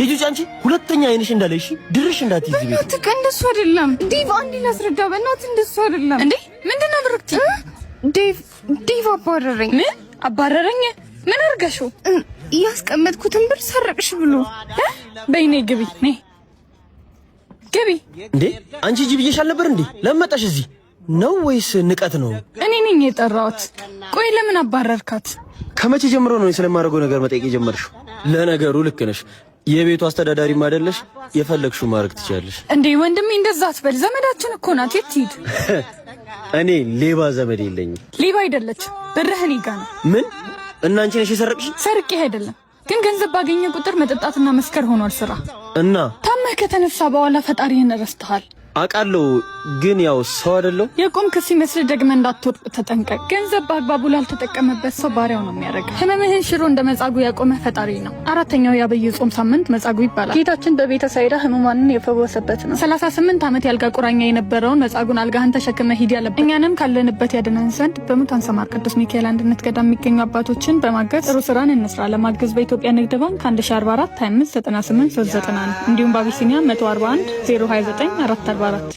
ሂጂ አንቺ ሁለተኛ አይንሽ እንዳለሽ ድርሽ እንዳትይዝ ቤት በእናትህ እንደሱ አይደለም ዴቭ አንዴ ላስረዳ በእናትህ እንደሱ አይደለም እንዴ ምንድነው ብርክቲ ዴቭ አባረረኝ ምን አባረረኝ ምን አርጋሽው ያስቀመጥኩትን ብር ሰረቅሽ ብሎ በይኔ ግቢ ነይ ግቢ እንዴ አንቺ ሂጂ ብዬሽ አልነበር እንዴ ለምን መጣሽ እዚህ ነው ወይስ ንቀት ነው እኔ ነኝ የጠራሁት ቆይ ለምን አባረርካት ከመቼ ጀምሮ ነው ስለማደርገው ነገር መጠየቅ የጀመርሽው ለነገሩ ልክ ነሽ የቤቱ አስተዳዳሪም አይደለሽ የፈለግሽው ማድረግ ትችያለሽ እንዴ ወንድሜ እንደዛ አትበል ዘመዳችን እኮ ናት የትሂድ እኔ ሌባ ዘመድ የለኝም ሌባ አይደለች ብርህን ይጋና ምን እና አንቺ ነሽ የሰረቅሽ ሰርቄ አይደለም ግን ገንዘብ ባገኘ ቁጥር መጠጣትና መስከር ሆኗል ስራ እና ታመህ ከተነሳ በኋላ ፈጣሪህን ረስተሃል አቃለው ግን ያው ሰው አይደለው የቆምክ ሲመስል ደግመህ እንዳትወድቅ ተጠንቀቅ ገንዘብ በአግባቡ ላልተጠቀመበት ሰው ባሪያው ነው የሚያደርግ ህመምህን ሽሮ እንደ መጻጉዕ ያቆመ ፈጣሪ ነው አራተኛው የአብይ ጾም ሳምንት መጻጉዕ ይባላል ጌታችን በቤተ ሳይዳ ህሙማንን የፈወሰበት ነው 38 ዓመት ያልጋ ቁራኛ የነበረውን መጻጉዕን አልጋህን ተሸክመህ ሂድ ያለበት እኛንም ካለንበት ያድነን ዘንድ በሙታን ሰማር ቅዱስ ሚካኤል አንድነት ገዳም የሚገኙ አባቶችን በማገዝ ጥሩ ስራን እንስራ ለማገዝ በኢትዮጵያ ንግድ ባንክ 1044 25 98 391 እንዲሁም በአቢሲኒያ 141 029 444